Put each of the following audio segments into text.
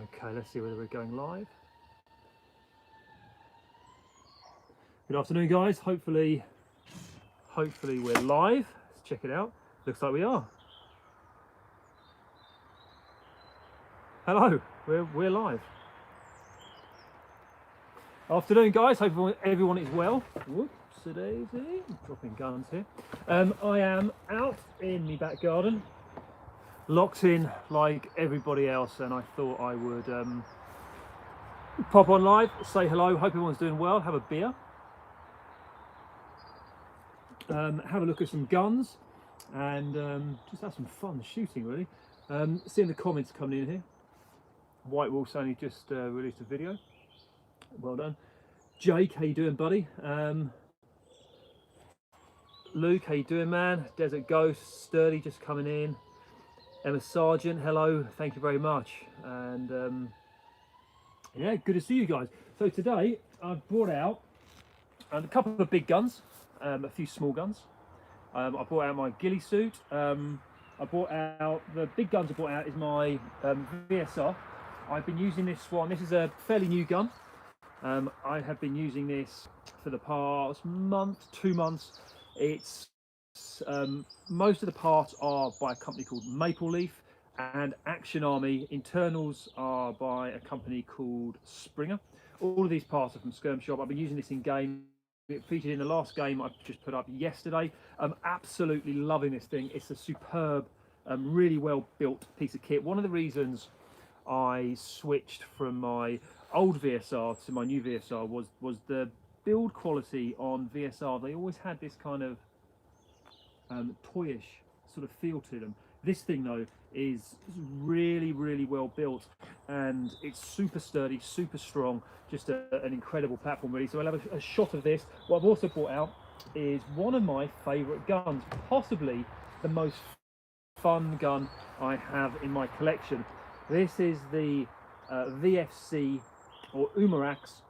Okay, let's see whether we're going live. Good afternoon, guys. Hopefully we're live. Let's check it out. Looks like we are. Hello, we're live. Afternoon, guys. Hope everyone is well. Whoops-a-daisy. Dropping guns here. I am out in the back garden, locked in like everybody else, and I thought I would pop on live, say hello. Hope everyone's doing well. Have a beer. Have a look at some guns, and just have some fun shooting, really. Seeing the comments coming in here. White Wolf's only just released a video. Well done. Jake, how you doing, buddy? Luke, how you doing, man? Desert Ghost, Sturdy just coming in. Emma Sargent, hello, thank you very much. And yeah, good to see you guys. So today I've brought out a couple of big guns, a few small guns. I brought out my ghillie suit. I brought out, the big guns I brought out is my VSR. I've been using this one. This is a fairly new gun. I have been using this for the past month, 2 months. It's most of the parts are by a company called Maple Leaf, and Action Army. Internals are by a company called Springer. All of these parts are from Skirm Shop. I've been using this in game. It featured in the last game I've just put up yesterday. I'm absolutely loving this thing. It's a superb, really well built piece of kit. One of the reasons I switched from my old VSR to my new VSR was the build quality on VSR. They always had this kind of toyish sort of feel to them. This thing though is really well built, and it's super sturdy, super strong, just an incredible platform really. So I'll have a shot of this. What I've also brought out is one of my favorite guns, possibly the most fun gun I have in my collection. This is the VFC or Umarax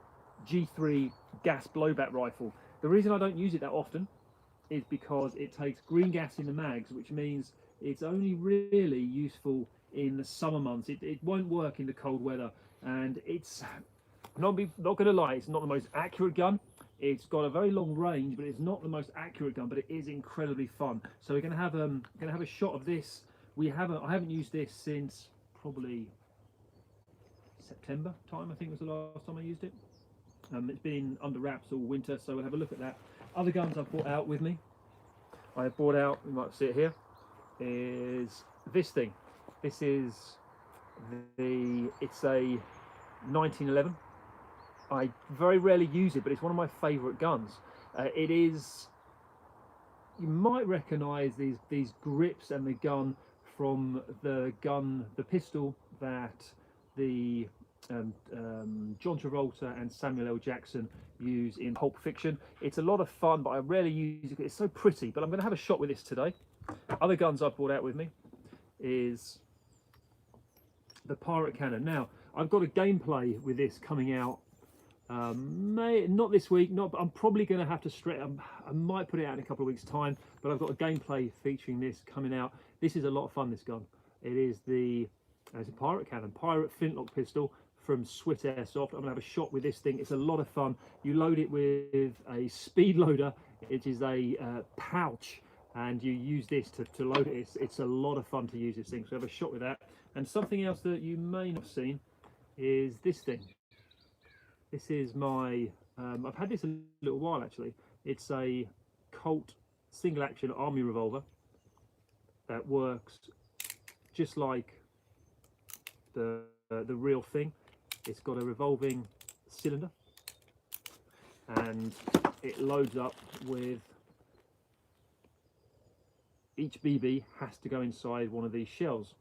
G3 gas blowback rifle. The reason I don't use it that often is because it takes green gas in the mags, which means it's only really useful in the summer months. It won't work in the cold weather, and it's not gonna lie, it's not the most accurate gun. It's got a very long range, but it's not the most accurate gun, but it is incredibly fun. So we're gonna have a shot of this. I haven't used this since probably September time, I think was the last time I used it. It's been under wraps all winter, so we'll have a look at that. Other guns I've brought out with me, I have brought out, you might see it here, is this thing. This is it's a 1911. I very rarely use it, but it's one of my favourite guns. It is, you might recognise these grips and the gun from the pistol that the John Travolta and Samuel L. Jackson use in Pulp Fiction. It's a lot of fun, but I rarely use it. It's so pretty, but I'm going to have a shot with this today. Other guns I've brought out with me is the Pirate Cannon. Now, I've got a gameplay with this coming out, not this week, I'm probably going to have to stretch. I might put it out in a couple of weeks' time, but I've got a gameplay featuring this coming out. This is a lot of fun, this gun. It is it's a Pirate Cannon, Pirate flintlock pistol from Swit Airsoft. I'm gonna have a shot with this thing. It's a lot of fun. You load it with a speed loader. It is a pouch, and you use this to load it. It's a lot of fun to use this thing. So have a shot with that. And something else that you may not have seen is this thing. This is my, I've had this a little while actually. It's a Colt single action army revolver that works just like the real thing. It's got a revolving cylinder, and it loads up with, each BB has to go inside one of these shells.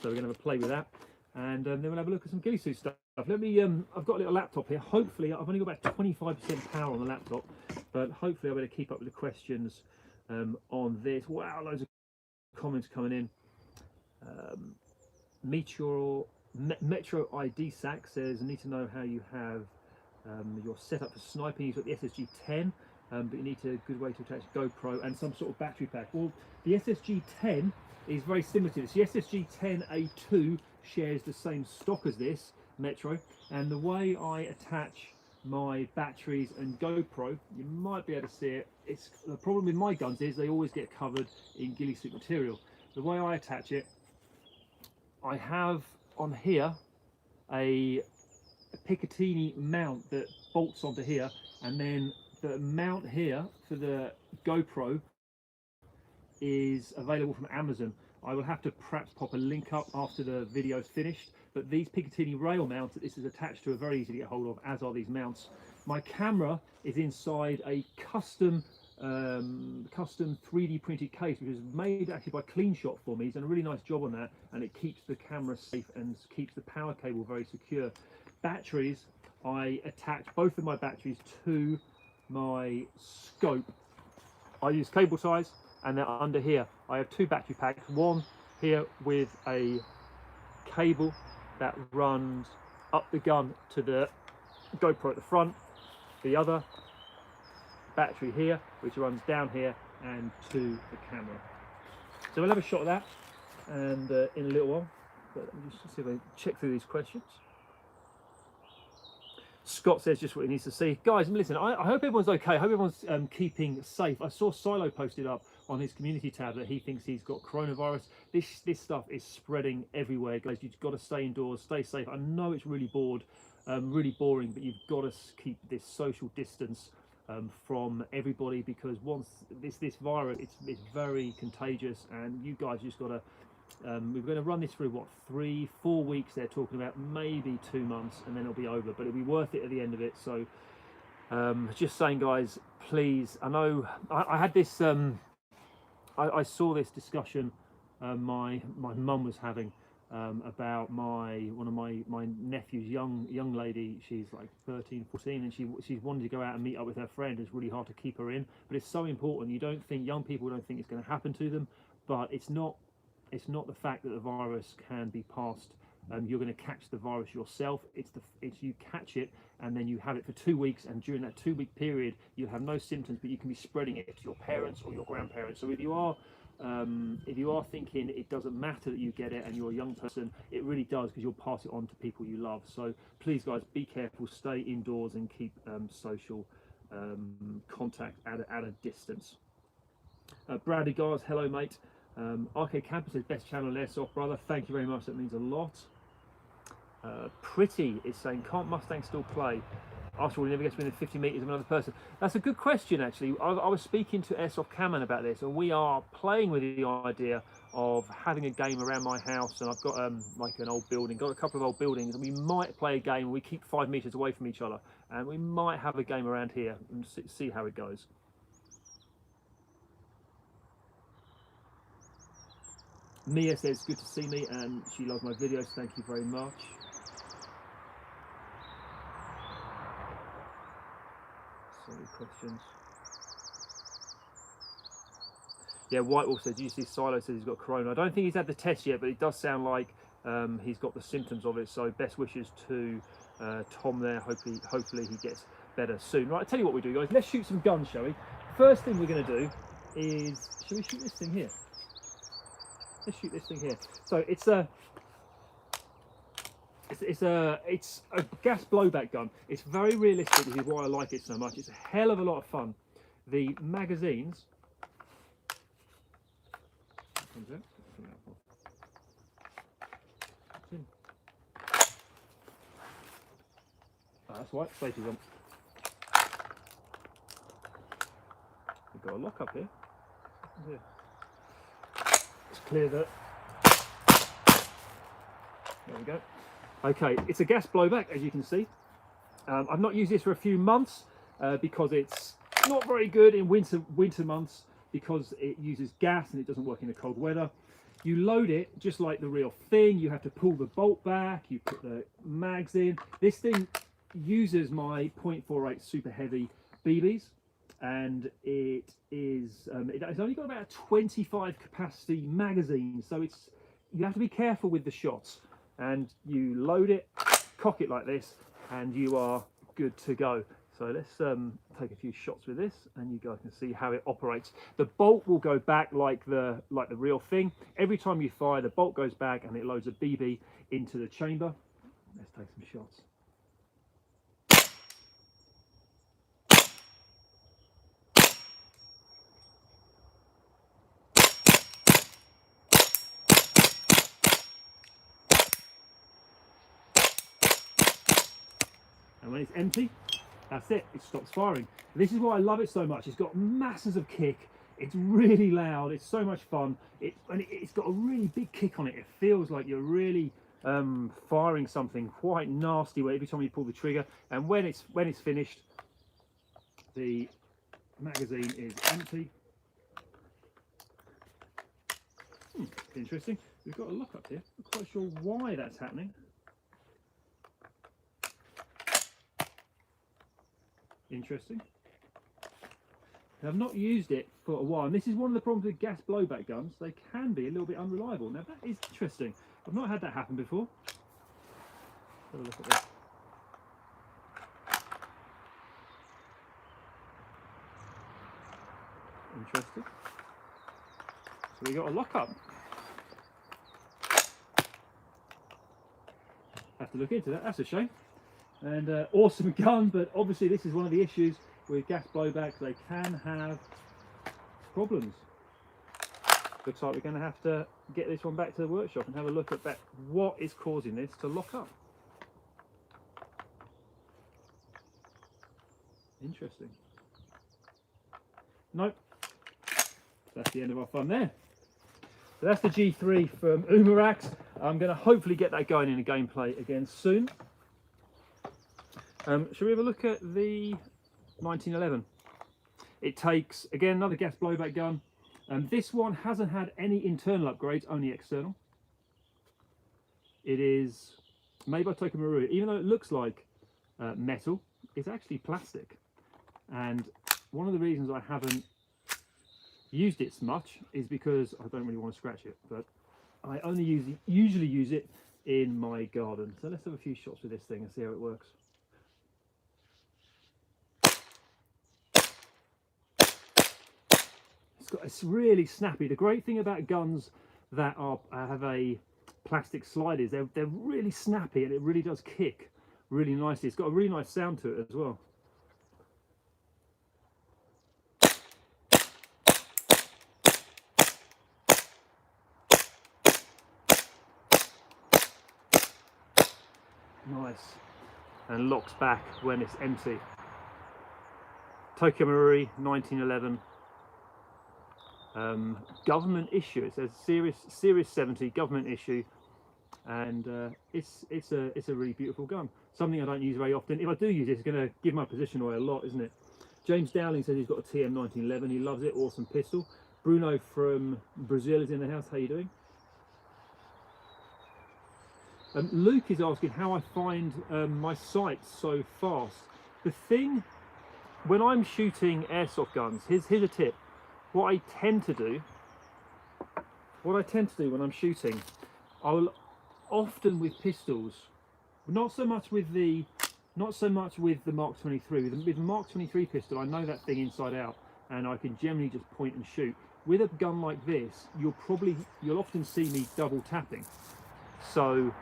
So we're going to have a play with that, and then we'll have a look at some ghillie suit stuff. Let me, I've got a little laptop here. Hopefully, I've only got about 25% power on the laptop, but hopefully I'll be able to keep up with the questions on this. Wow, loads of comments coming in. Metro ID Sack says, I need to know how you have your setup for sniping. You've got the SSG 10, but you need a good way to attach GoPro and some sort of battery pack. Well, the SSG 10 is very similar to this. The SSG 10A2 shares the same stock as this Metro, and the way I attach my batteries and GoPro, you might be able to see it. It's the problem with my guns is they always get covered in ghillie suit material. The way I attach it, I have on here a Picatinny mount that bolts onto here, and then the mount here for the GoPro is available from Amazon. I will have to perhaps pop a link up after the video is finished, but these Picatinny rail mounts that this is attached to are very easy to get hold of, as are these mounts. My camera is inside a custom 3D printed case, which is made actually by Clean Shot for me. He's done a really nice job on that, and it keeps the camera safe and keeps the power cable very secure. Batteries, I attach both of my batteries to my scope. I use cable ties, and then under here I have two battery packs, one here with a cable that runs up the gun to the GoPro at the front, the other battery here which runs down here and to the camera. So we'll have a shot of that and in a little while, but let me just see if I check through these questions. Scott says just what he needs to see. Guys, listen, I hope everyone's okay. I hope everyone's keeping safe. I saw Silo posted up on his community tab that he thinks he's got coronavirus. This stuff is spreading everywhere, guys. You've got to stay indoors, stay safe. I know it's really really boring, but you've got to keep this social distance from everybody, because once this virus, it's very contagious, and you guys just got to. We're going to run this through, what, 3-4 weeks they're talking about, maybe 2 months, and then it'll be over, but it'll be worth it at the end of it. So just saying, guys, please, I know I had this I saw this discussion my mum was having about one of my nephew's young lady. She's like 13, 14, and she's wanted to go out and meet up with her friend. It's really hard to keep her in, but it's so important. Young people don't think it's going to happen to them, but it's not the fact that the virus can be passed. You're going to catch the virus yourself. It's you catch it, and then you have it for 2 weeks, and during that 2-week period you'll have no symptoms, but you can be spreading it to your parents or your grandparents. So if you are thinking it doesn't matter that you get it and you're a young person, it really does, because you'll pass it on to people you love. So please, guys, be careful, stay indoors, and keep social contact at a distance. Bradley Gars, hello mate. Arcade Campus says best channel Airsoft, brother. Thank you very much, that means a lot. Pretty is saying, can't Mustang still play? After all, he never gets within 50 metres of another person. That's a good question, actually. I was speaking to Airsoft Cameron about this, and we are playing with the idea of having a game around my house, and I've got like an old building, got a couple of old buildings, and we might play a game where we keep 5 metres away from each other, and we might have a game around here and see how it goes. Mia says, good to see me, and she loves my videos. Thank you very much. So many questions. Yeah, Whitewall says, you see Silo says he's got corona. I don't think he's had the test yet, but it does sound like he's got the symptoms of it. So best wishes to Tom there. Hopefully he gets better soon. Right, I'll tell you what we do, guys. Let's shoot some guns, shall we? First thing we're going to do is, shall we shoot this thing here? Let's shoot this thing here. So it's a gas blowback gun. It's very realistic, which is why I like it so much. It's a hell of a lot of fun. The magazines. Oh, that's right. Safety's on. We've got a lock up here. Yeah. Clear that. There we go. Okay, it's a gas blowback, as you can see. I've not used this for a few months because it's not very good in winter months, because it uses gas and it doesn't work in the cold weather. You load it just like the real thing. You have to pull the bolt back, you put the mags in. This thing uses my .48 super heavy BBs, and it's only got about a 25 capacity magazine, so you have to be careful with the shots. And you load it, cock it like this, and you are good to go. So let's take a few shots with this, and you guys can see how it operates. The bolt will go back like the real thing. Every time you fire, the bolt goes back and it loads a BB into the chamber. Let's take some shots. And when it's empty, that's it, it stops firing. This is why I love it so much. It's got masses of kick, it's really loud, it's so much fun, it's got a really big kick on it. It feels like you're really firing something quite nasty every time you pull the trigger. And when it's finished, the magazine is empty. Interesting, we've got a lock up here. I'm not quite sure why that's happening. Interesting. I've not used it for a while, and this is one of the problems with gas blowback guns. They can be a little bit unreliable. Now that is interesting. I've not had that happen before. Have a look at this. Interesting. So we got a lockup. Have to look into that. That's a shame. And awesome gun, but obviously this is one of the issues with gas blowbacks. They can have problems. Looks like we're going to have to get this one back to the workshop and have a look at that. What is causing this to lock up? Interesting. Nope. That's the end of our fun there. So that's the G3 from Umarax. I'm going to hopefully get that going in a gameplay again soon. Shall we have a look at the 1911? It takes, again, another gas blowback gun. This one hasn't had any internal upgrades, only external. It is made by Marui. Even though it looks like metal, it's actually plastic. And one of the reasons I haven't used it so much is because I don't really want to scratch it, but I only usually use it in my garden. So let's have a few shots with this thing and see how it works. It's really snappy. The great thing about guns that have a plastic slide is they're really snappy, and it really does kick really nicely. It's got a really nice sound to it as well. Nice. And locks back when it's empty. Marui 1911. Government issue. It says series 70 government issue, and it's a really beautiful gun. Something I don't use very often. If I do use it, it's going to give my position away a lot, isn't it? James Dowling says he's got a TM 1911. He loves it. Awesome pistol. Bruno from Brazil is in the house. How you doing? Luke is asking how I find my sights so fast. The thing, when I'm shooting airsoft guns, here's a tip. What I tend to do when I'm shooting, I'll often with pistols, not so much with the Mark 23. With the Mark 23 pistol, I know that thing inside out, and I can generally just point and shoot. With a gun like this, you'll often see me double tapping. So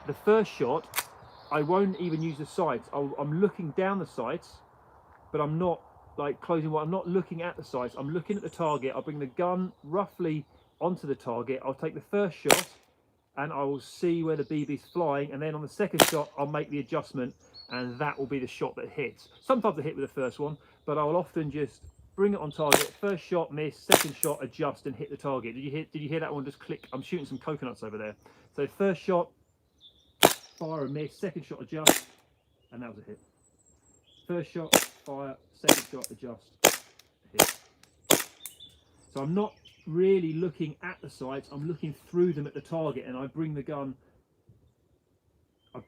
the first shot, I won't even use the sights. I'm looking down the sights, but I'm not like closing what I'm not looking at the sights. I'm looking at the target. I'll bring the gun roughly onto the target. I'll take the first shot and I will see where the BB's flying, and then on the second shot I'll make the adjustment, and that will be the shot that hits. Sometimes I hit with the first one, but I'll often just bring it on target. First shot, miss. Second shot, adjust and hit the target. Did you hear that one just click? I'm shooting some coconuts over there. So first shot, fire and miss. Second shot, adjust, and that was a hit. First shot, fire. Second shot, adjust, hit. So I'm not really looking at the sights, I'm looking through them at the target, and I bring the gun, I'm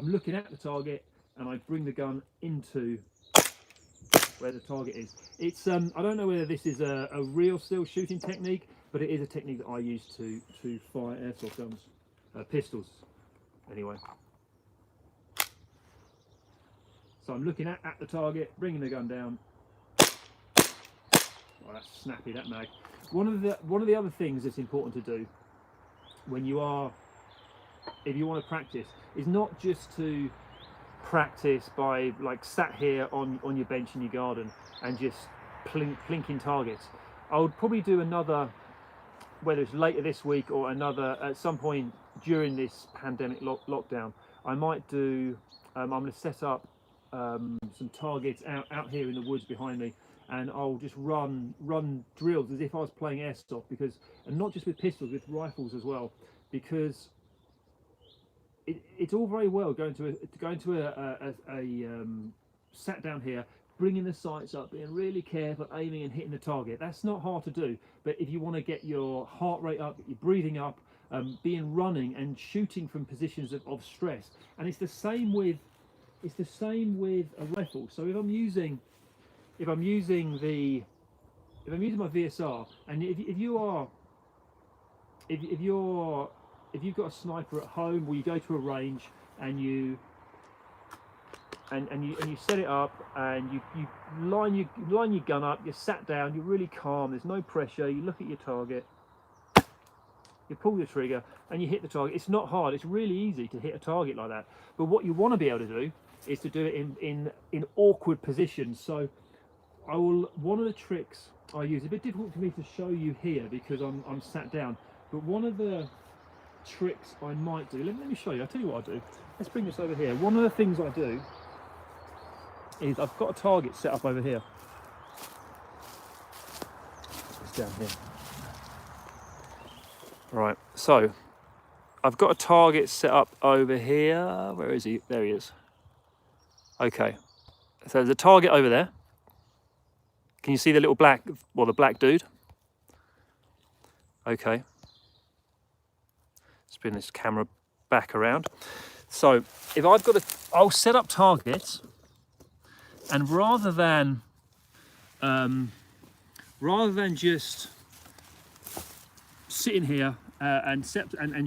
looking at the target and I bring the gun into where the target is. It's I don't know whether this is a real still shooting technique, but it is a technique that I use to fire airsoft guns, pistols anyway. So I'm looking at the target, bringing the gun down. Oh, that's snappy, that mag. One of the other things that's important to do when you are, if you want to practice, is not just to practice by like sat here on your bench in your garden and just plinking targets. I would probably do another, whether it's later this week or another at some point during this pandemic lockdown. I might do, I'm going to set up some targets out here in the woods behind me, and I'll just run drills as if I was playing airsoft, because, and not just with pistols, with rifles as well, because it's all very well going to a sat down here, bringing the sights up, being really careful, aiming and hitting the target. That's not hard to do, but if you want to get your heart rate up, get your breathing up, being running and shooting from positions of stress. And it's the same with a rifle. So if I'm using my VSR, and if you've got a sniper at home, or you go to a range and you set it up, and you line your gun up, you're sat down, you're really calm, there's no pressure, you look at your target, you pull the trigger and you hit the target. It's not hard, it's really easy to hit a target like that. But what you want to be able to do is to do it in awkward positions. So one of the tricks I use, a bit difficult for me to show you here because I'm sat down, but one of the tricks I might do, let me show you. I'll tell you what I do. Let's bring this over here. One of the things I do is I've got a target set up over here. It's down here. Right, so I've got a target set up over here. Where is he? There he is. Okay, so there's a target over there. Can you see the little black, well, the black dude? Okay. Spin this camera back around. So if I've got I'll set up targets, and rather than just sitting here and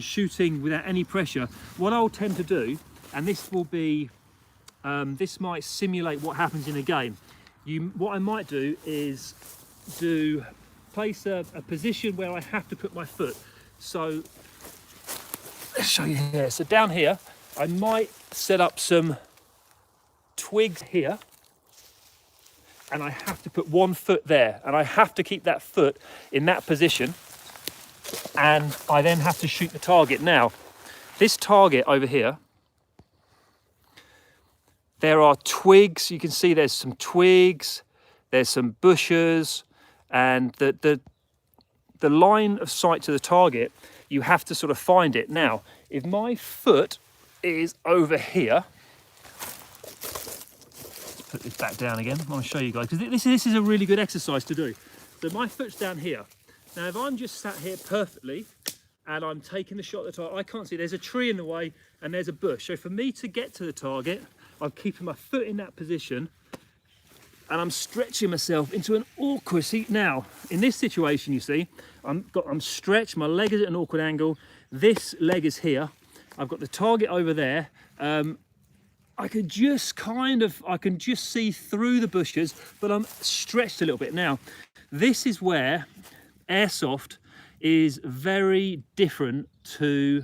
shooting without any pressure, what I'll tend to do, and this will be, this might simulate what happens in a game. What I might do is place a position where I have to put my foot. So let's show you here. So down here, I might set up some twigs here, and I have to put one foot there, and I have to keep that foot in that position, and I then have to shoot the target. Now, this target over here, there are twigs. You can see there's some twigs, there's some bushes, and the line of sight to the target, you have to sort of find it. Now, if my foot is over here, let's put this back down again. I want to show you guys, because this is a really good exercise to do. So my foot's down here. Now, if I'm just sat here perfectly and I'm taking the shot at the target, I can't see. There's a tree in the way and there's a bush. So for me to get to the target, I'm keeping my foot in that position and I'm stretching myself into an awkward seat. Now, in this situation, you see, I'm stretched, my leg is at an awkward angle. This leg is here. I've got the target over there. I can just see through the bushes, but I'm stretched a little bit. Now, this is where airsoft is very different to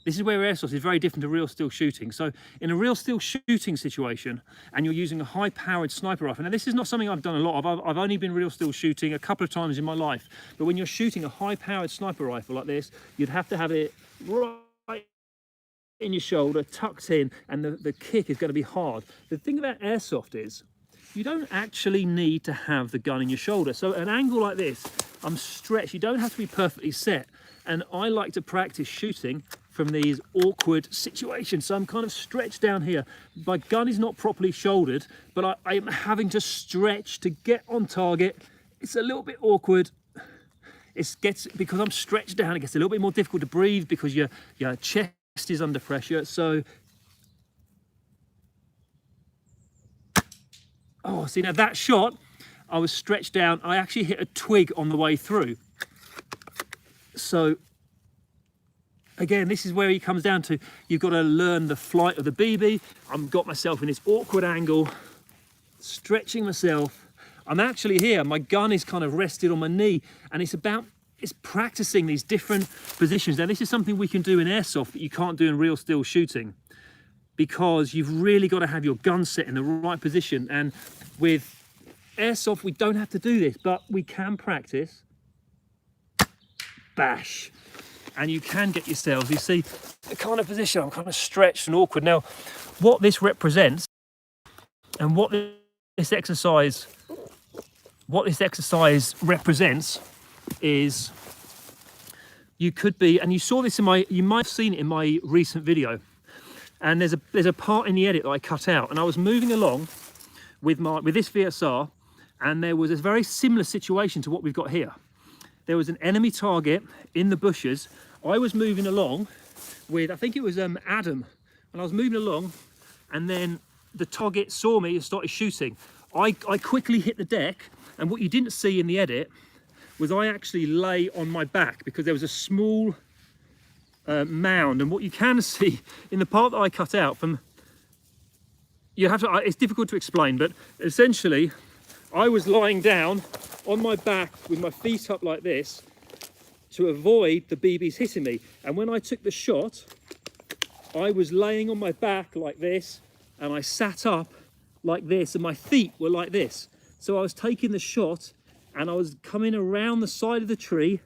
real steel shooting. So in a real steel shooting situation, and you're using a high-powered sniper rifle, now this is not something I've done a lot of. I've only been real steel shooting a couple of times in my life. But when you're shooting a high-powered sniper rifle like this, you'd have to have it right in your shoulder, tucked in, and the kick is going to be hard. The thing about airsoft is you don't actually need to have the gun in your shoulder. So an angle like this, I'm stretched. You don't have to be perfectly set. And I like to practice shooting from these awkward situations. So I'm kind of stretched down here. My gun is not properly shouldered, but I am having to stretch to get on target. It's a little bit awkward. Because I'm stretched down, it gets a little bit more difficult to breathe because your chest is under pressure. So, oh, see, now that shot, I was stretched down. I actually hit a twig on the way through. So again, this is where it comes down to, you've got to learn the flight of the BB. I've got myself in this awkward angle, stretching myself. I'm actually here, my gun is kind of rested on my knee, and it's practicing these different positions. Now, this is something we can do in airsoft that you can't do in real steel shooting, because you've really got to have your gun set in the right position. And with airsoft, we don't have to do this, but we can practice. Bash. And you can get yourselves, you see, the kind of position, I'm kind of stretched and awkward. Now, what this represents, and what this exercise represents, is you could be, and you saw this in you might have seen it in my recent video, and there's a part in the edit that I cut out, and I was moving along with this VSR, and there was a very similar situation to what we've got here. There was an enemy target in the bushes. I was moving along with, I think it was Adam, and I was moving along, and then the target saw me and started shooting. I quickly hit the deck, and what you didn't see in the edit was I actually lay on my back, because there was a small mound, and what you can see in the part that I cut out from, you have to, it's difficult to explain, but essentially I was lying down on my back with my feet up like this to avoid the BBs hitting me. And when I took the shot, I was laying on my back like this, and I sat up like this, and my feet were like this. So I was taking the shot, and I was coming around the side of the tree,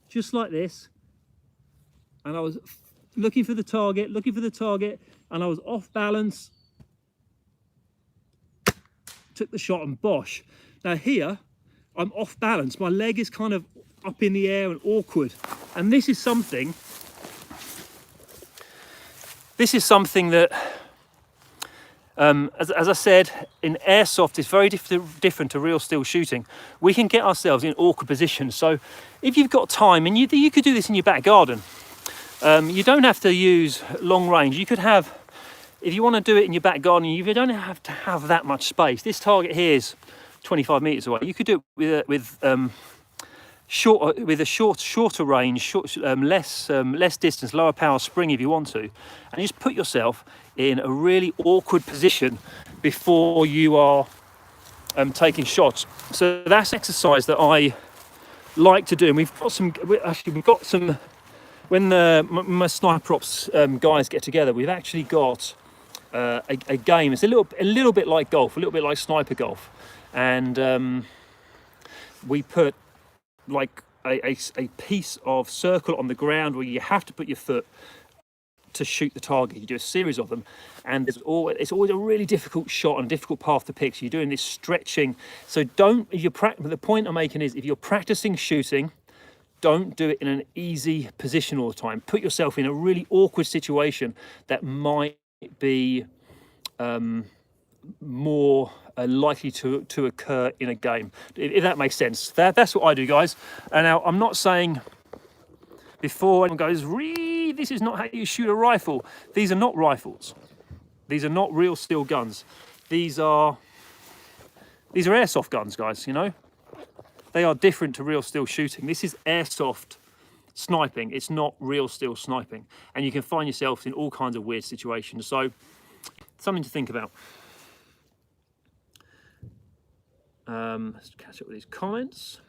just like this, and I was looking for the target, and I was off balance, took the shot, and bosh. Now here, I'm off balance. My leg is kind of up in the air and awkward. And this is something that, as I said, in airsoft, it's very different to real steel shooting. We can get ourselves in awkward positions. So if you've got time, and you could do this in your back garden, you don't have to use long range. You could have, if you want to do it in your back garden, you don't have to have that much space. This target here is 25 meters away. You could do it with a shorter range, less distance, lower power spring if you want to, and you just put yourself in a really awkward position before you are taking shots. So that's exercise that I like to do, and we've got some. When my sniper ops guys get together, we've actually got a game. It's a little bit like golf, a little bit like sniper golf, and we put like a piece of circle on the ground where you have to put your foot to shoot the target. You do a series of them, and it's always a really difficult shot and a difficult path to pick. So you're doing this stretching. So the point I'm making is, if you're practicing shooting, don't do it in an easy position all the time. Put yourself in a really awkward situation that might be more likely to occur in a game, if that makes sense. That's what I do, guys. And now, I'm not saying before anyone goes, this is not how you shoot a rifle. These are not rifles. These are not real steel guns. These are airsoft guns, guys, you know. They are different to real steel shooting. This is airsoft sniping. It's not real steel sniping. And you can find yourself in all kinds of weird situations. So, something to think about. Let's catch up with these comments.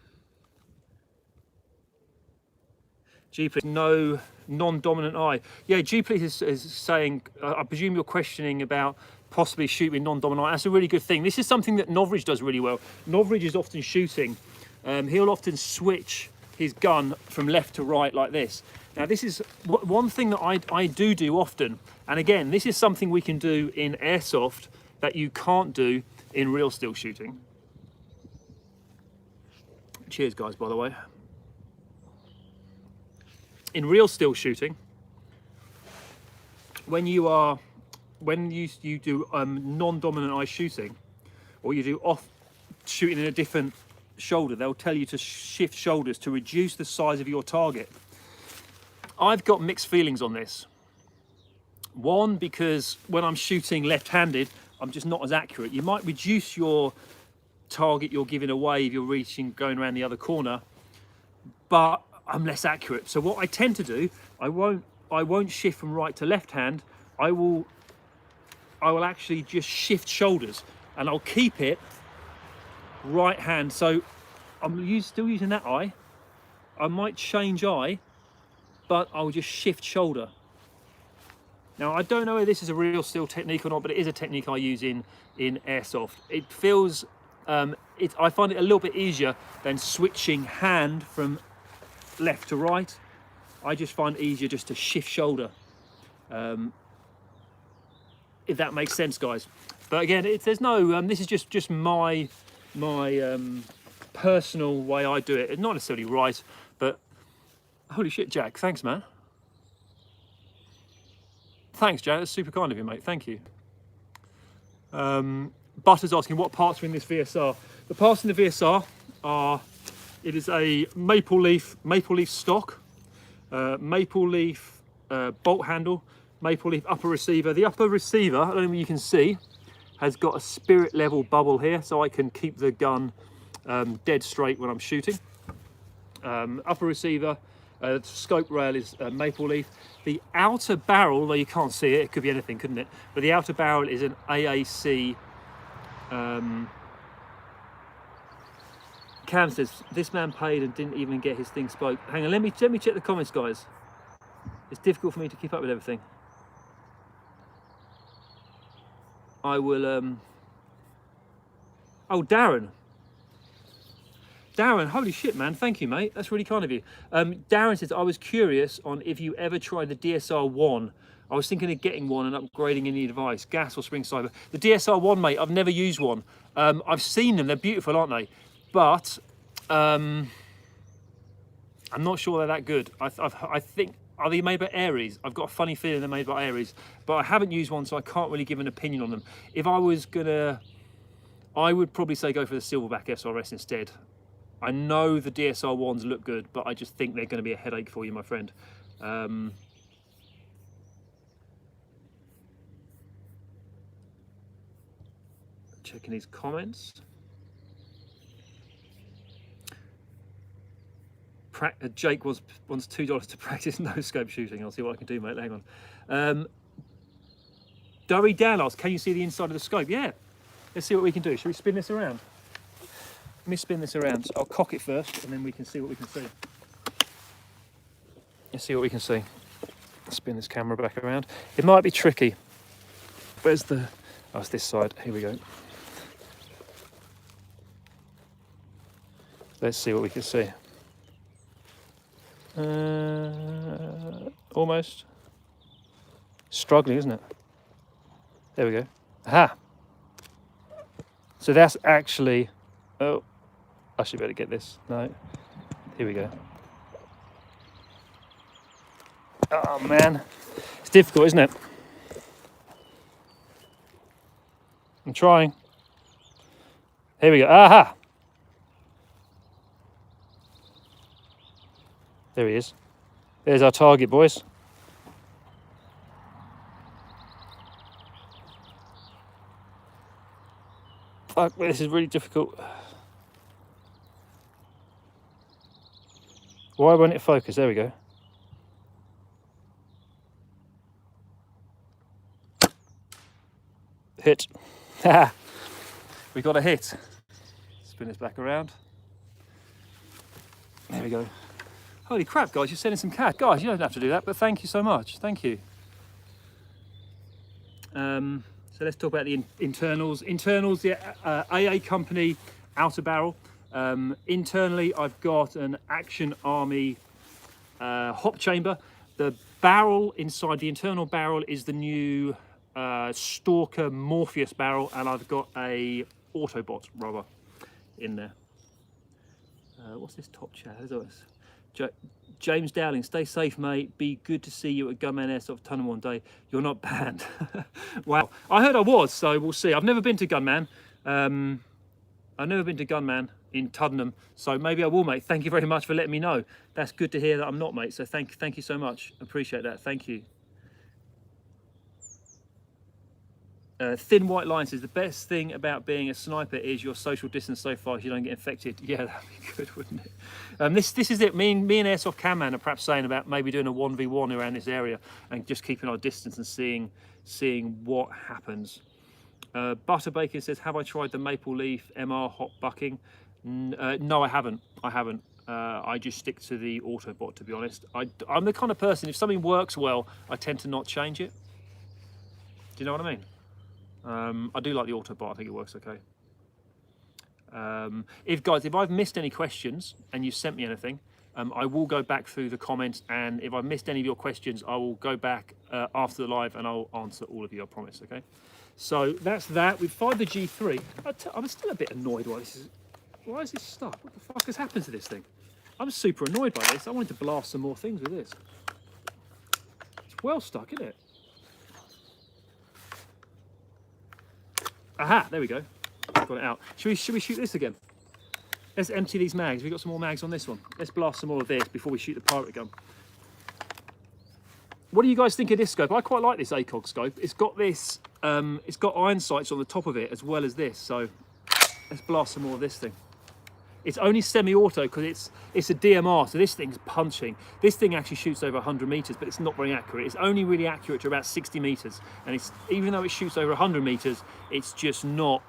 G Police, no non-dominant eye. Yeah, G Police is saying, I presume you're questioning about possibly shooting non-dominant eye. That's a really good thing. This is something that Novridge does really well. Novridge is often shooting. He'll often switch his gun from left to right like this. Now, this is one thing that I do often. And again, this is something we can do in airsoft that you can't do in real steel shooting. Cheers, guys, by the way. In real steel shooting, when you do non-dominant eye shooting, or you do off shooting in a different shoulder, they'll tell you to shift shoulders to reduce the size of your target. I've got mixed feelings on this. One, because when I'm shooting left-handed, I'm just not as accurate. You might reduce your target you're giving away if you're going around the other corner, but I'm less accurate. So what I tend to do, I won't shift from right to left hand. I will actually just shift shoulders, and I'll keep it right hand. So I'm still using that eye. I might change eye, but I'll just shift shoulder. Now, I don't know whether this is a real steel technique or not, but it is a technique I use in airsoft. It feels, I find it a little bit easier than switching hand from left to right. I just find it easier just to shift shoulder, if that makes sense, guys. But again, there's no, this is just my personal way I do it. It's not necessarily right, but holy shit, Jack, thanks, man. Thanks, Jack, that's super kind of you, mate, thank you. Butter's asking what parts are in this VSR. The parts in the VSR are, it is a maple leaf stock, maple leaf bolt handle, maple leaf upper receiver. The upper receiver, I don't know if you can see, has got a spirit level bubble here, so I can keep the gun dead straight when I'm shooting. Upper receiver, scope rail is maple leaf. The outer barrel, although you can't see it, it could be anything, couldn't it? But the outer barrel is an AAC. Cam says, this man paid and didn't even get his thing spoke. Hang on, let me check the comments, guys. It's difficult for me to keep up with everything. I will, oh, Darren. Darren, holy shit, man. Thank you, mate. That's really kind of you. Darren says, I was curious on if you ever tried the DSR-1. I was thinking of getting one and upgrading any device, gas or spring cyber. The DSR-1, mate, I've never used one. I've seen them. They're beautiful, aren't they? But I'm not sure they're that good. I think, are they made by Aries? I've got a funny feeling they're made by Aries, but I haven't used one, so I can't really give an opinion on them. If I was gonna, I would probably say go for the Silverback SRS instead. I know the DSR-1s look good, but I just think they're going to be a headache for you, my friend. Checking his comments. Jake wants $2 to practice no scope shooting. I'll see what I can do, mate. Hang on. Durry Dan asks, can you see the inside of the scope? Yeah. Let's see what we can do. Should we spin this around? Let me spin this around. So I'll cock it first, and then we can see what we can see. Let's see what we can see. Spin this camera back around. It might be tricky. Where's the... Oh, it's this side. Here we go. Let's see what we can see. Almost. Struggling, isn't it? There we go. Aha! So that's actually... Oh, I should better get this. No. Here we go. Oh, man. It's difficult, isn't it? I'm trying. Here we go. Aha! There he is. There's our target, boys. Fuck, this is really difficult. Why won't it focus? There we go. Hit. We got a hit. Spin this back around. There we go. Holy crap, guys, you're sending some cash. Guys, you don't have to do that, but thank you so much. Thank you. So let's talk about the internals. Internals, the AA Company outer barrel. Internally, I've got an Action Army hop chamber. The barrel inside, the internal barrel is the new Stalker Morpheus barrel, and I've got a Autobot rubber in there. What's this top chat? James Dowling, stay safe, mate. Be good to see you at Gunman Airsoft Tunnel one day. You're not banned. Wow. I heard I was, so we'll see. I've never been to Gunman. I've never been to Gunman in Tuddenham, so maybe I will, mate. Thank you very much for letting me know. That's good to hear that I'm not, mate. So thank you so much. Appreciate that. Thank you. Thin White Line says the best thing about being a sniper is your social distance so far you don't get infected. Yeah, that'd be good, wouldn't it? This is it. Me and Airsoft Cam Man are perhaps saying about maybe doing a 1v1 around this area and just keeping our distance and seeing what happens. Butter Bacon says, have I tried the maple leaf MR hot bucking? No, I haven't. I just stick to the Autobot, to be honest. I'm the kind of person, if something works well, I tend to not change it. Do you know what I mean? I do like the Autobot. I think it works okay. If I've missed any questions and you sent me anything, I will go back through the comments, and if I've missed any of your questions, I will go back after the live and I'll answer all of you, I promise, okay? So that's that. We've fired the G3. I'm still a bit annoyed why is this stuck? What the fuck has happened to this thing? I'm super annoyed by this. I wanted to blast some more things with this. It's well stuck, isn't it? Aha, there we go. Got it out. Should we shoot this again? Let's empty these mags. We've got some more mags on this one. Let's blast some more of this before we shoot the pirate gun. What do you guys think of this scope? I quite like this ACOG scope. It's got this, it's got iron sights on the top of it as well as this. So let's blast some more of this thing. It's only semi-auto because it's a DMR, so this thing's punching. This thing actually shoots over 100 meters, but it's not very accurate. It's only really accurate to about 60 meters, and even though it shoots over 100 meters, it's just not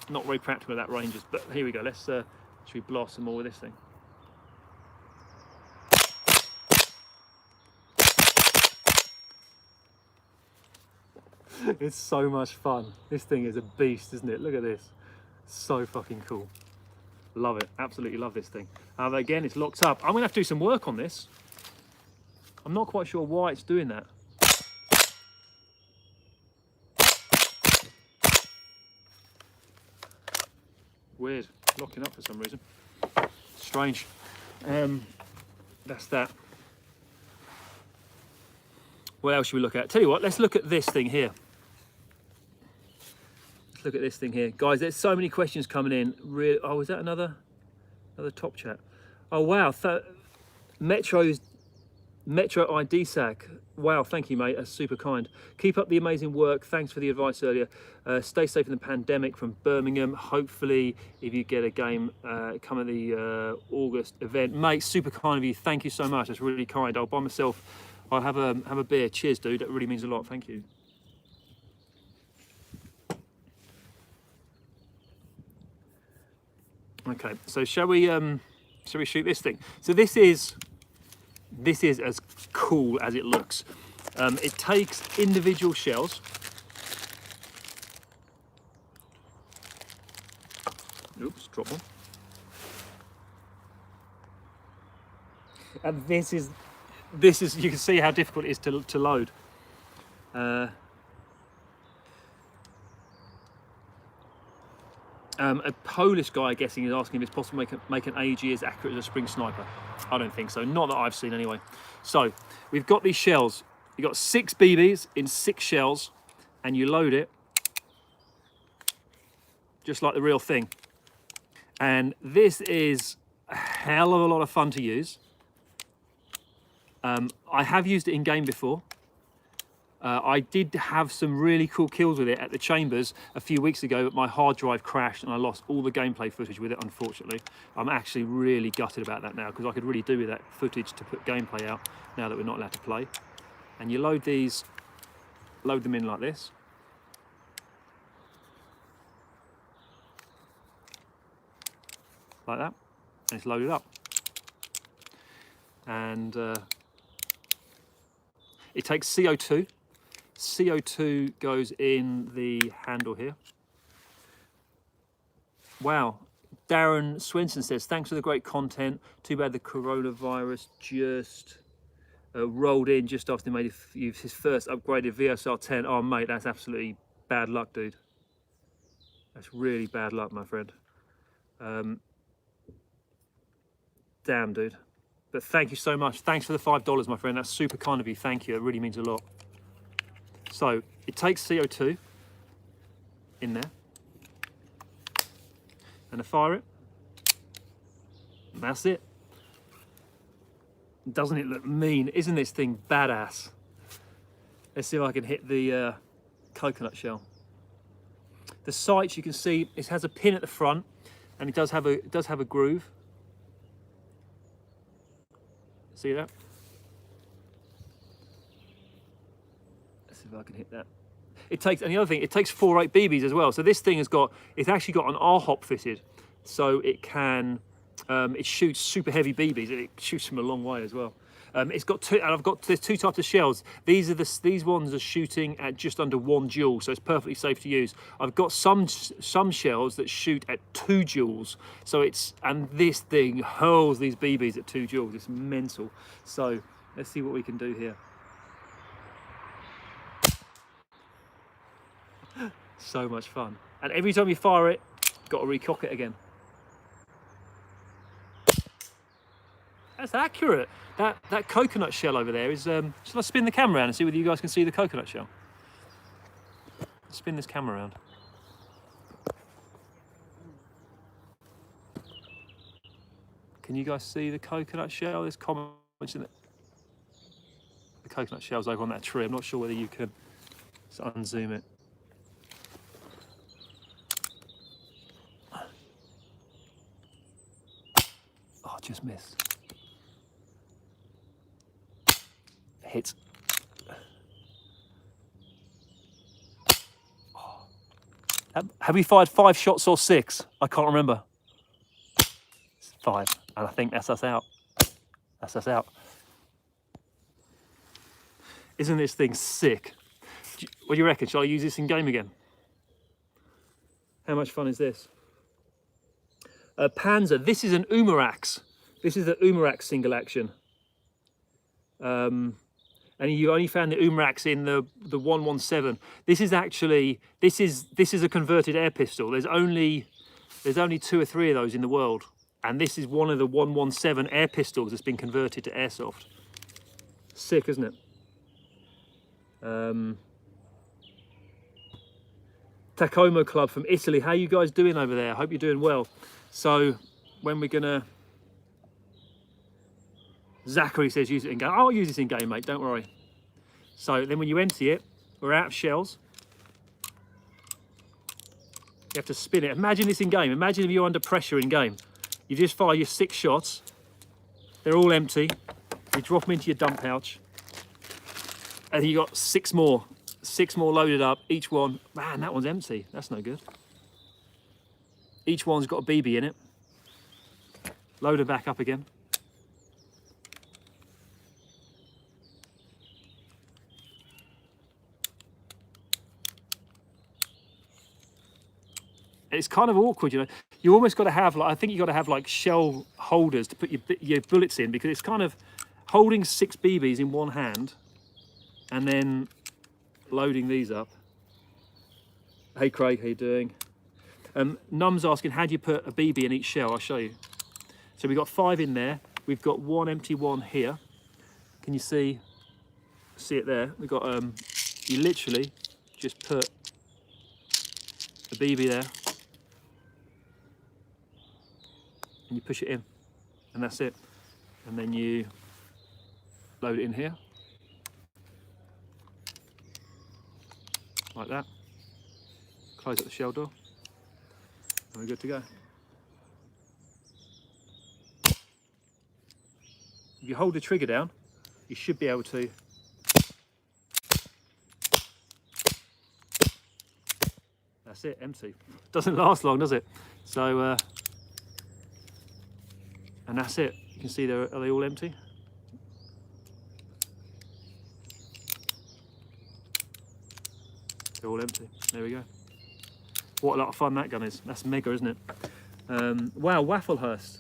very practical at that ranges. But here we go. Let's should we blast some more with this thing? It's so much fun. This thing is a beast, isn't it? Look at this. So fucking cool. Love it. Absolutely love this thing. Again, it's locked up. I'm gonna have to do some work on this. I'm not quite sure why it's doing that. Weird. Locking up for some reason. Strange. That's that. What else should we look at? Tell you what, let's look at this thing here. Let's look at this thing here. Guys, there's so many questions coming in. Oh, is that another top chat? Oh, wow. Metro ID sack. Wow, thank you, mate. That's super kind. Keep up the amazing work. Thanks for the advice earlier. Stay safe in the pandemic from Birmingham. Hopefully, if you get a game, come at the August event. Mate, super kind of you. Thank you so much. That's really kind. I'll buy myself. I'll have a beer. Cheers, dude. That really means a lot. Thank you. Okay, so shall we shoot this thing? So this is as cool as it looks. It takes individual shells. Oops, drop one. And this is you can see how difficult it is to load. A Polish guy, I'm guessing, is asking if it's possible to make an AEG as accurate as a spring sniper. I don't think so, not that I've seen anyway. So we've got these shells. You've got 6 BBs in 6 shells, and you load it just like the real thing. And this is a hell of a lot of fun to use. I have used it in game before. I did have some really cool kills with it at the Chambers a few weeks ago, but my hard drive crashed and I lost all the gameplay footage with it, unfortunately. I'm actually really gutted about that now, because I could really do with that footage to put gameplay out now that we're not allowed to play. And you load them in like this. Like that, and it's loaded up. And it takes CO2. CO2 goes in the handle here. Wow. Darren Swinson says, thanks for the great content. Too bad the coronavirus just rolled in just after he made his first upgraded VSR 10. Oh, mate, that's absolutely bad luck, dude. That's really bad luck, my friend. Damn, dude. But thank you so much. Thanks for the $5, my friend. That's super kind of you. Thank you. It really means a lot. So it takes CO2 in there, and I fire it. And that's it. Doesn't it look mean? Isn't this thing badass? Let's see if I can hit the coconut shell. The sights, you can see it has a pin at the front, and it does have a groove. See that? Let's see if I can hit that. It takes, and the other thing, it takes 4.8 BBs as well. So this thing it's actually got an R-hop fitted, so it can, it shoots super heavy BBs. It shoots them a long way as well. It's got two, and there's two types of shells. These ones are shooting at just under 1 joule, so it's perfectly safe to use. I've got some shells that shoot at 2 joules, so and this thing hurls these BBs at 2 joules. It's mental. So let's see what we can do here. So much fun. And every time you fire it, got to recock it again. That's accurate. That coconut shell over there is, shall I spin the camera around and see whether you guys can see the coconut shell? Spin this camera around. Can you guys see the coconut shell? There's comments in it. The coconut shell's over on that tree. I'm not sure whether you can. Let's unzoom it. Oh, just missed. Hits. Oh. Have we fired 5 shots or 6? I can't remember. It's 5, and I think that's us out. That's us out. Isn't this thing sick? What do you reckon? Shall I use this in game again? How much fun is this? Panzer. This is an Umarax. This is the Umarax single action. And you only found the Umarax in the 117. This is actually this is a converted air pistol. There's only 2 or 3 of those in the world, and this is one of the 117 air pistols that's been converted to airsoft. Sick, isn't it? Tacomo Club from Italy. How you guys doing over there? I hope you're doing well. So when we're gonna, Zachary says use it in game. I'll use this in game, mate, don't worry. So then when you empty it, we're out of shells. You have to spin it. Imagine this in game. Imagine if you're under pressure in game. You just fire your 6 shots. They're all empty. You drop them into your dump pouch. And you got 6 more. 6 more loaded up. Each one, man, that one's empty. That's no good. Each one's got a BB in it. Load it back up again. It's kind of awkward, you know. You almost got to have, like, I think you got to have like shell holders to put your bullets in, because it's kind of holding 6 BBs in one hand and then loading these up. Hey Craig, how you doing? Num's asking, how do you put a BB in each shell? I'll show you. So we've got 5 in there. We've got 1 empty one here. Can you see it there? We've got, you literally just put a BB there. And you push it in, and that's it. And then you load it in here, like that. Close up the shell door, and we're good to go. If you hold the trigger down, you should be able to. That's it, empty. Doesn't last long, does it? So, and that's it. You can see are they all empty? They're all empty. There we go. What a lot of fun that gun is. That's mega, isn't it? Wow, Wafflehurst.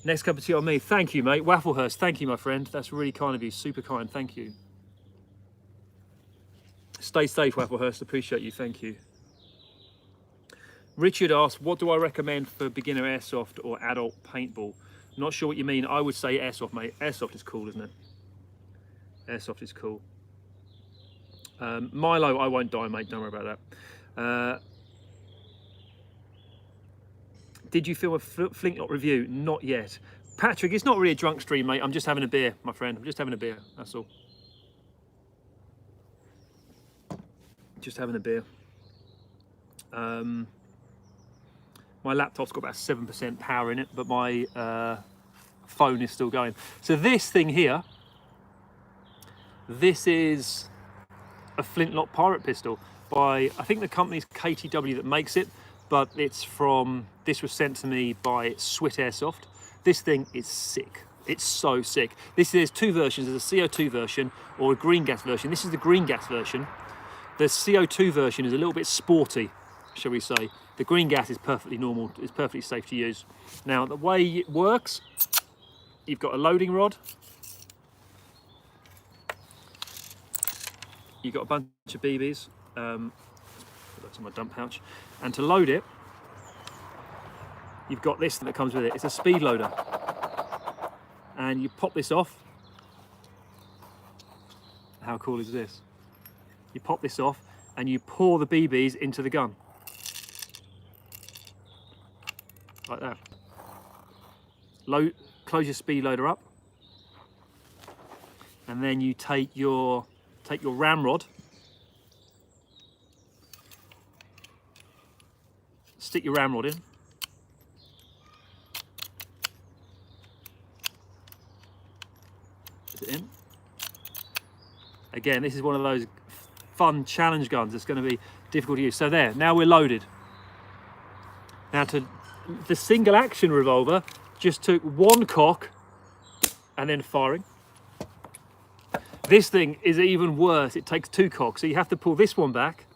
Next cup of tea on me. Thank you, mate. Wafflehurst, thank you, my friend. That's really kind of you. Super kind, thank you. Stay safe, Wafflehurst. Appreciate you, thank you. Richard asked, what do I recommend for beginner airsoft or adult paintball? Not sure what you mean. I would say airsoft, mate. Airsoft is cool, isn't it? Airsoft is cool. Milo, I won't die, mate. Don't worry about that. Did you film a Flintlock review? Not yet. Patrick, it's not really a drunk stream, mate. I'm just having a beer, my friend. I'm just having a beer. That's all. Just having a beer. My laptop's got about 7% power in it, but my phone is still going. So this thing here, this is a flintlock pirate pistol by, I think the company's KTW that makes it, but it's from, this was sent to me by Swit Airsoft. This thing is sick. It's so sick. There's two versions. There's a CO2 version or a green gas version. This is the green gas version. The CO2 version is a little bit sporty, shall we say. The green gas is perfectly normal. It's perfectly safe to use. Now, the way it works, you've got a loading rod. You've got a bunch of BBs. Put that in my dump pouch. And to load it, you've got this thing that comes with it. It's a speed loader. And you pop this off. How cool is this? You pop this off and you pour the BBs into the gun. Like that. Close your speed loader up. And then you take your ramrod, stick your ramrod in, is it in? Again, this is one of those fun challenge guns. It's going to be difficult to use. So there, now we're loaded. Now the single action revolver just took one cock and then firing. This thing is even worse. It takes two cocks. So you have to pull this one back,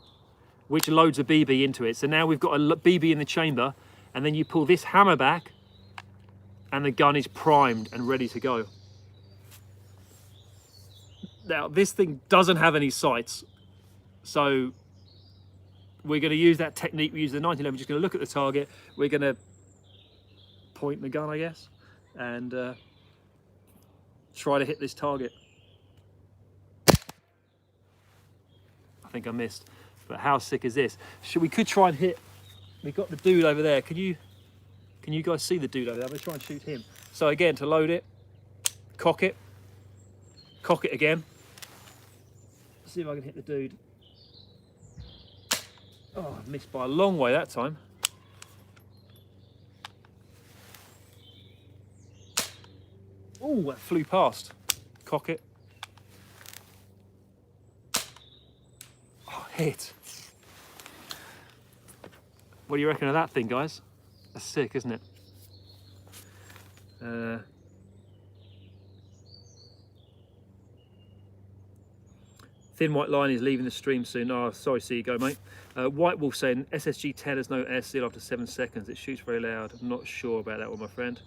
which loads a BB into it. So now we've got a BB in the chamber, and then you pull this hammer back and the gun is primed and ready to go. Now, this thing doesn't have any sights. So we're going to use that technique. We use the 1911. We're just going to look at the target. We're going to point the gun, I guess, and try to hit this target. I think I missed, but how sick is this? We could try and hit. We've got the dude over there. Can you guys see the dude over there? I'm going to try and shoot him. So again, to load it, cock it again. See if I can hit the dude. Oh, I missed by a long way that time. Oh, that flew past. Cock it. Oh, hit. What do you reckon of that thing, guys? That's sick, isn't it? Thin White Line is leaving the stream soon. Oh, sorry, see you go, mate. White Wolf saying SSG 10 has no air seal after 7 seconds. It shoots very loud. I'm not sure about that one, my friend.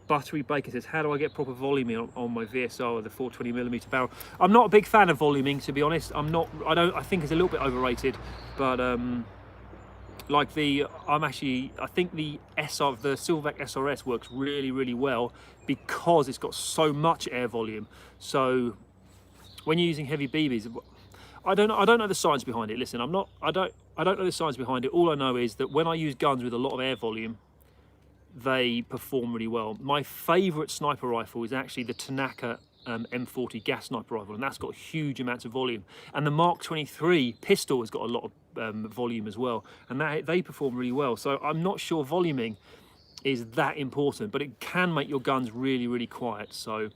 Buttery Bacon says, how do I get proper voluming on my VSR with the 420mm barrel? I'm not a big fan of voluming, to be honest. I think it's a little bit overrated, but I think the Silverback SRS works really, really well because it's got so much air volume. So when you're using heavy BBs, I don't know the science behind it. Listen, I don't know the science behind it. All I know is that when I use guns with a lot of air volume, they perform really well. My favourite sniper rifle is actually the Tanaka M40 gas sniper rifle, and that's got huge amounts of volume. And the Mark 23 pistol has got a lot of volume as well, and they perform really well. So I'm not sure voluming is that important, but it can make your guns really, really quiet. So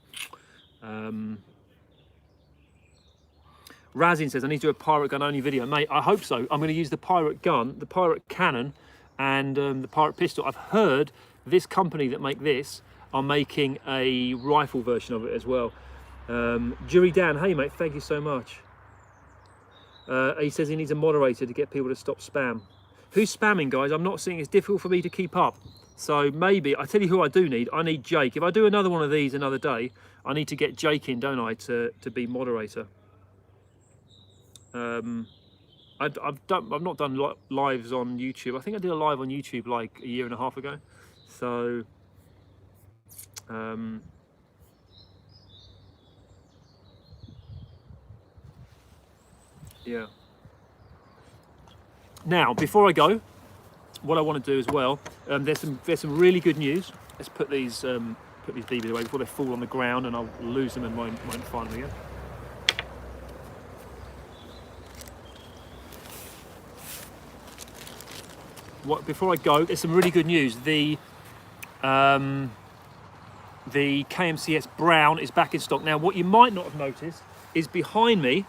Razin says, I need to do a pirate gun only video. Mate, I hope so. I'm going to use the pirate gun, the pirate cannon, and the pirate pistol. I've heard this company that make this are making a rifle version of it as well. Jury Dan, hey mate, thank you so much. He says he needs a moderator to get people to stop spam. Who's spamming, guys? I'm not seeing. It's difficult for me to keep up. So maybe, I tell you who I do need. I need Jake. If I do another one of these another day, I need to get Jake in, don't I, to be moderator. I've not done lives on YouTube. I think I did a live on YouTube like a year and a half ago. So yeah. Now, before I go, what I want to do as well, there's some really good news. Let's put these BBs away before they fall on the ground and I'll lose them and won't find them again. before I go, there's some really good news. The KMCS Brown is back in stock. Now, what you might not have noticed is behind me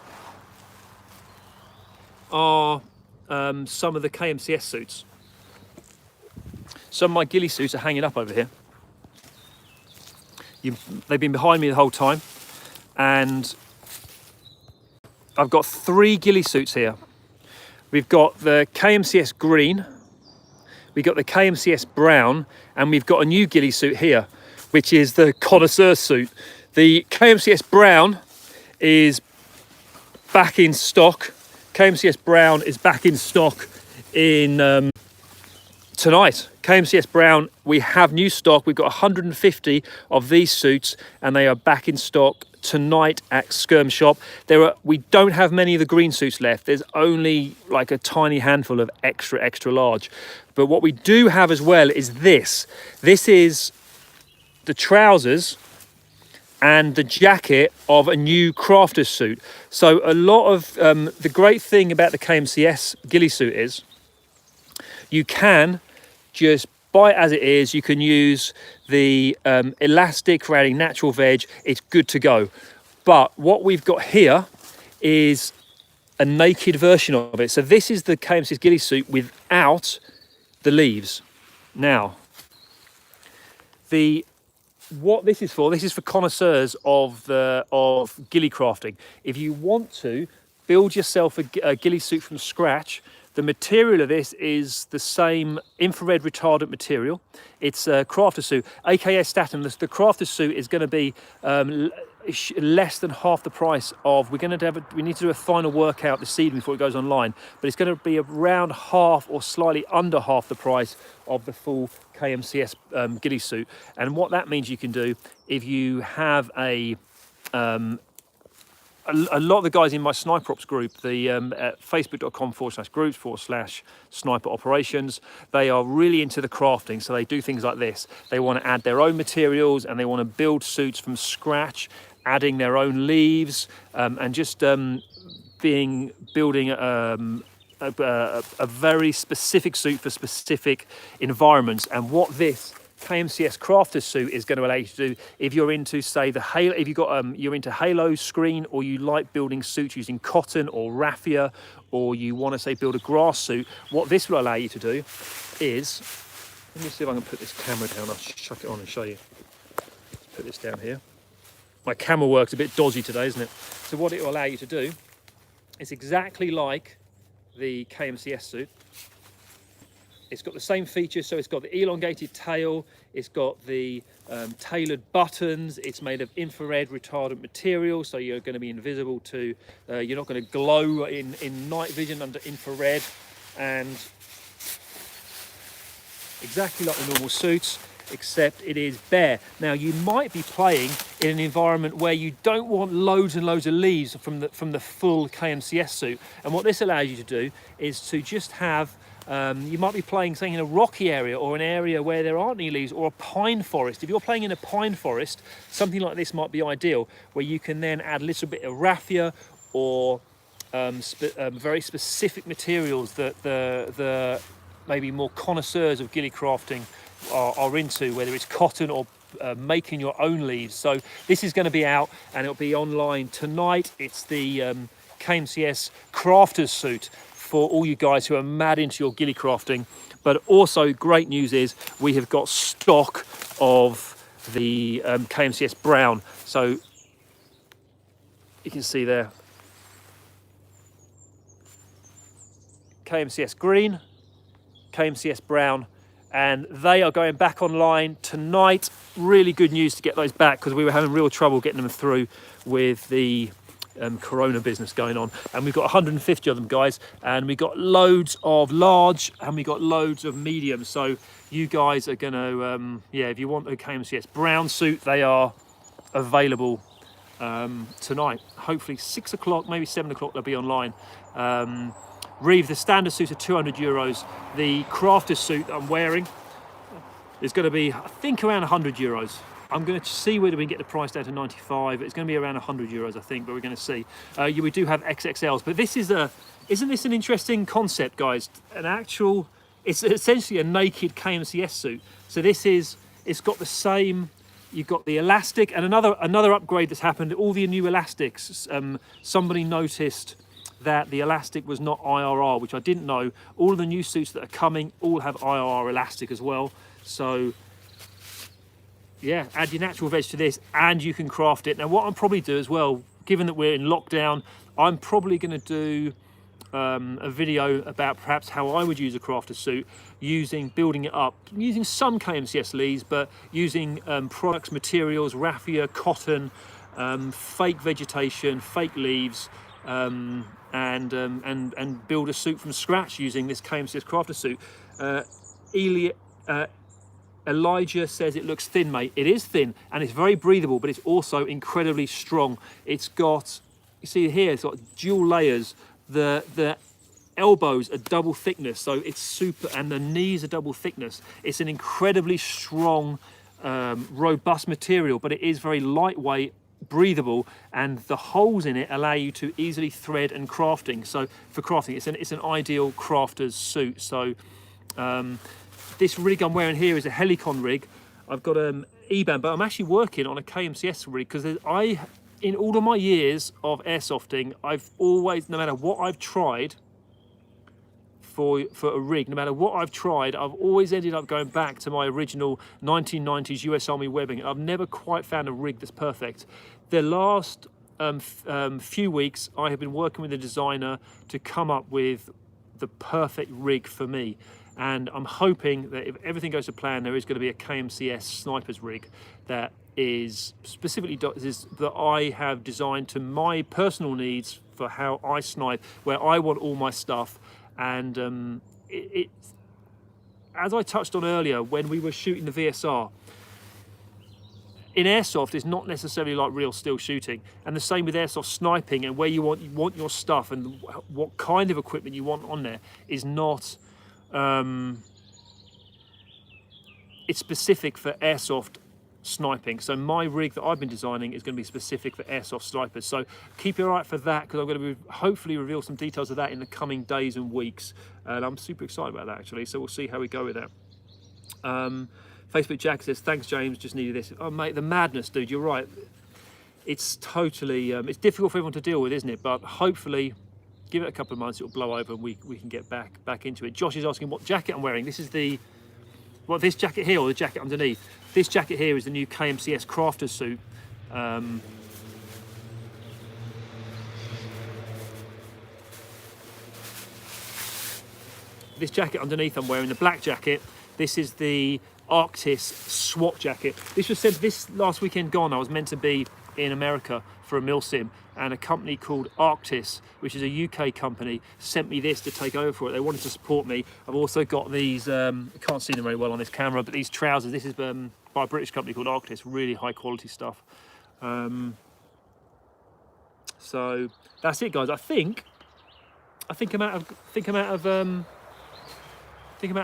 are some of the KMCS suits. Some of my ghillie suits are hanging up over here. They've been behind me the whole time, and I've got 3 ghillie suits here. We've got the KMCS Green, we've got the KMCS Brown, and we've got a new ghillie suit here, which is the connoisseur suit. The KMCS Brown is back in stock. KMCS Brown is back in stock in tonight. KMCS Brown, we have new stock. We've got 150 of these suits, and they are back in stock tonight at Skirm Shop. We don't have many of the green suits left. There's only like a tiny handful of extra large. But what we do have as well is this. This is the trousers and the jacket of a new crafter's suit. So a lot of the great thing about the KMCS ghillie suit is you can just buy it as it is. You can use the elastic for adding natural veg. It's good to go. But what we've got here is a naked version of it. So this is the KMCS ghillie suit without the leaves. Now, what this is for connoisseurs of ghillie crafting. If you want to build yourself a ghillie suit from scratch, the material of this is the same infrared retardant material. It's a crafter suit, aka Statum. The crafter suit is going to be less than half the price of. We need to do a final workout this evening before it goes online, but it's going to be around half or slightly under half the price of the full KMCS ghillie suit. And what that means you can do, if you have a lot of the guys in my sniper ops group, the facebook.com/groups/sniper operations, they are really into the crafting. So they do things like this. They want to add their own materials, and they want to build suits from scratch, adding their own leaves, and just building a very specific suit for specific environments. And what this KMCS crafter suit is going to allow you to do, if you're into, say, the halo, if you're into halo screen, or you like building suits using cotton or raffia, or you want to, say, build a grass suit, what this will allow you to do is, let me see if I can put this camera down. I'll chuck it on and show you. Let's put this down here. My camera work's a bit dodgy today, isn't it? So what it will allow you to do is exactly like the KMCS suit. It's got the same features, so it's got the elongated tail, it's got the tailored buttons, it's made of infrared retardant material, so you're going to be invisible to, you're not going to glow in night vision under infrared, and exactly like the normal suits, except it is bare. Now, you might be playing in an environment where you don't want loads and loads of leaves from the full KMCS suit, and what this allows you to do is to just have you might be playing, say, in a rocky area or an area where there aren't any leaves, or a pine forest. If you're playing in a pine forest, something like this might be ideal, where you can then add a little bit of raffia or very specific materials that the maybe more connoisseurs of ghillie crafting are into, whether it's cotton or making your own leaves. So this is going to be out, and it'll be online tonight. It's the KMCS crafter's suit for all you guys who are mad into your ghillie crafting. But also, great news is we have got stock of the KMCS Brown. So you can see there, KMCS Green, KMCS Brown, and they are going back online tonight. Really good news to get those back, because we were having real trouble getting them through with the Corona business going on. And we've got 150 of them, guys, and we got loads of large and we got loads of medium. So you guys are going to, yeah, if you want a KMCS Brown suit, they are available tonight. Hopefully 6 o'clock, maybe 7 o'clock, they'll be online. Reeve, the standard suits are €200. The crafter suit that I'm wearing is going to be, I think, around €100. I'm going to see whether we can get the price down to 95. It's going to be around €100, I think, but we're going to see. We do have XXLs, but this is isn't this an interesting concept, guys? An actual it's essentially a naked KMCS suit. So it's got the same, you've got the elastic, and another upgrade that's happened, all the new elastics, somebody noticed that the elastic was not IRR, which I didn't know. All of the new suits that are coming all have IRR elastic as well. So yeah, add your natural veg to this and you can craft it. Now what I'll probably do as well, given that we're in lockdown, I'm probably going to do a video about perhaps how I would use a crafter suit, building it up, using some KMCS leads, but using products, materials, raffia, cotton, fake vegetation, fake leaves, and build a suit from scratch using this KMCS crafter suit. Elijah says it looks thin, mate. It is thin and it's very breathable, but it's also incredibly strong. It's got, you see here, it's got dual layers. The elbows are double thickness, so it's super, and the knees are double thickness. It's an incredibly strong, robust material, but it is very lightweight, breathable, and the holes in it allow you to easily thread and crafting. So for crafting, it's an ideal crafter's suit. So this rig I'm wearing here is a Helicon rig. I've got an E-band, but I'm actually working on a KMCS rig because in all of my years of airsofting, I've always, no matter what I've tried for a rig, no matter what I've tried, I've always ended up going back to my original 1990s US Army webbing. I've never quite found a rig that's perfect. The last few weeks, I have been working with a designer to come up with the perfect rig for me. And I'm hoping that if everything goes to plan, there is going to be a KMCS sniper's rig that is specifically that I have designed to my personal needs for how I snipe, where I want all my stuff. And as I touched on earlier, when we were shooting the VSR, in airsoft it's not necessarily like real still shooting, and the same with airsoft sniping, and where you want your stuff and what kind of equipment you want on there is not it's specific for airsoft sniping. So my rig that I've been designing is going to be specific for airsoft snipers, so keep your eye out for that, because I'm going to hopefully reveal some details of that in the coming days and weeks, and I'm super excited about that actually. So we'll see how we go with that. Facebook Jack says, thanks James, just needed this. Oh mate, the madness, dude, you're right. It's totally it's difficult for everyone to deal with, isn't it? But hopefully give it a couple of months, it'll blow over and we can get back into it. Josh is asking what jacket I'm wearing. This is this jacket here or the jacket underneath? This jacket here is the new KMCS crafter suit. This jacket underneath I'm wearing, the black jacket, this is the Arctis SWAT jacket. This was sent this last weekend gone. I was meant to be in America for a milsim, and a company called Arctis, which is a UK company, sent me this to take over for it. They wanted to support me. I've also got these, I can't see them very well on this camera, but these trousers, this is by a British company called Arctis, really high quality stuff. So that's it guys. I think I'm out of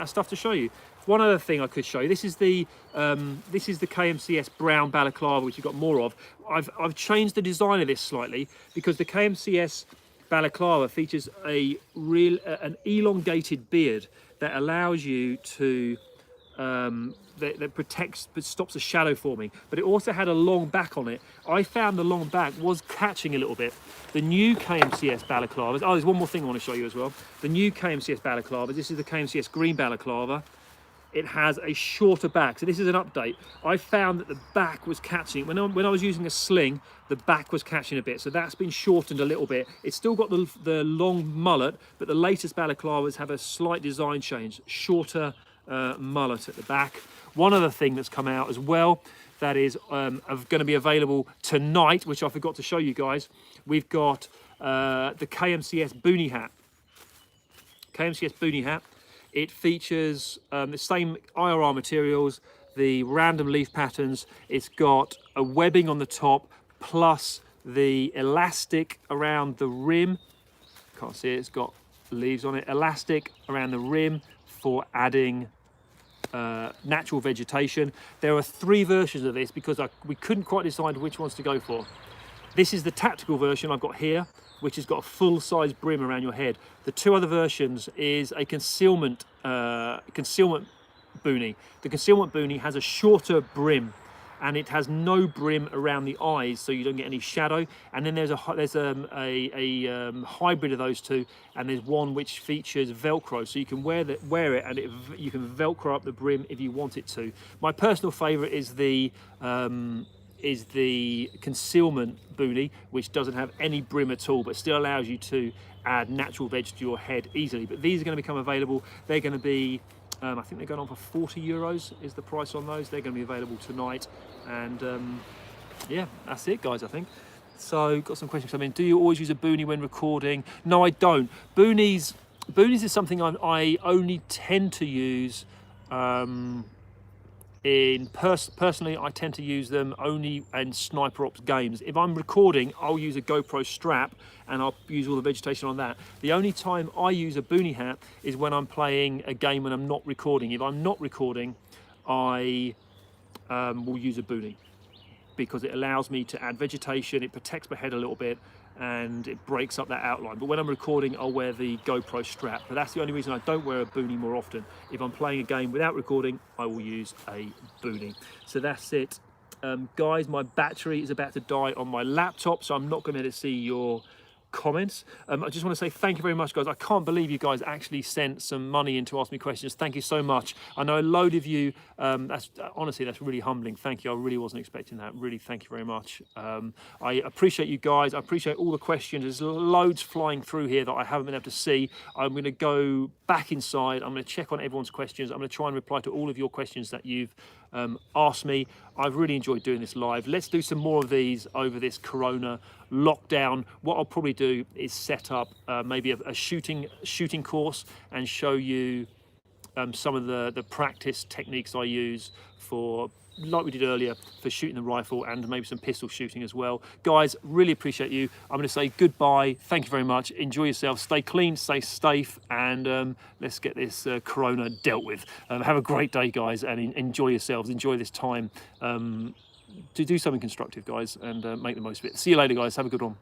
stuff to show you. One other thing I could show you, this is the KMCS brown balaclava, which you've got more of. I've changed the design of this slightly because the KMCS balaclava features an elongated beard that allows you to that protects but stops the shadow forming, but it also had a long back on it. I found the long back was catching a little bit. The new KMCS balaclavas, there's one more thing I want to show you as well. The new KMCS balaclavas, this is the KMCS green balaclava. It has a shorter back, so this is an update. I found that the back was catching, when I was using a sling, the back was catching a bit, so that's been shortened a little bit. It's still got the long mullet, but the latest balaclavas have a slight design change, shorter mullet at the back. One other thing that's come out as well that is going to be available tonight, which I forgot to show you guys, we've got the KMCS boonie hat. KMCS boonie hat. It features the same IRR materials, the random leaf patterns. It's got a webbing on the top, plus the elastic around the rim. Can't see it, it's got leaves on it. Elastic around the rim for adding natural vegetation. There are 3 versions of this because we couldn't quite decide which ones to go for. This is the tactical version I've got here, which has got a full-size brim around your head. The two other versions is a concealment boonie. The concealment boonie has a shorter brim, and it has no brim around the eyes, so you don't get any shadow. And then there's a hybrid of those two, and there's one which features Velcro, so you can wear it, and you can Velcro up the brim if you want it to. My personal favourite is the concealment boonie, which doesn't have any brim at all, but still allows you to add natural veg to your head easily. But these are going to become available. They're going to be, I think they're going on for €40 is the price on those. They're going to be available tonight. And yeah, that's it, guys, I think. So, got some questions coming in. Do you always use a boonie when recording? No, I don't. Boonies is something I only tend to use personally. I tend to use them only in sniper ops games. If I'm recording, I'll use a GoPro strap and I'll use all the vegetation on that. The only time I use a boonie hat is when I'm playing a game when I'm not recording. If I'm not recording, I will use a boonie because it allows me to add vegetation, it protects my head a little bit, and it breaks up that outline. But when I'm recording, I'll wear the GoPro strap. But that's the only reason I don't wear a boonie more often. If I'm playing a game without recording, I will use a boonie. So that's it. Guys, my battery is about to die on my laptop, so I'm not going to be able to see your comments. I just want to say thank you very much, guys. I can't believe you guys actually sent some money in to ask me questions. Thank you so much. I know a load of you, honestly, that's really humbling. Thank you. I really wasn't expecting that. Really, thank you very much. I appreciate you guys. I appreciate all the questions. There's loads flying through here that I haven't been able to see. I'm going to go back inside. I'm going to check on everyone's questions. I'm going to try and reply to all of your questions that you've asked me. I've really enjoyed doing this live. Let's do some more of these over this Corona lockdown. What I'll probably do is set up maybe a shooting course and show you some of the practice techniques I use for, like we did earlier, for shooting the rifle and maybe some pistol shooting as well. Guys, really appreciate you. I'm going to say goodbye. Thank you very much. Enjoy yourself. Stay clean, stay safe, and let's get this Corona dealt with. Have a great day, guys, and enjoy yourselves. Enjoy this time to do something constructive, guys, and make the most of it. See you later, guys. Have a good one.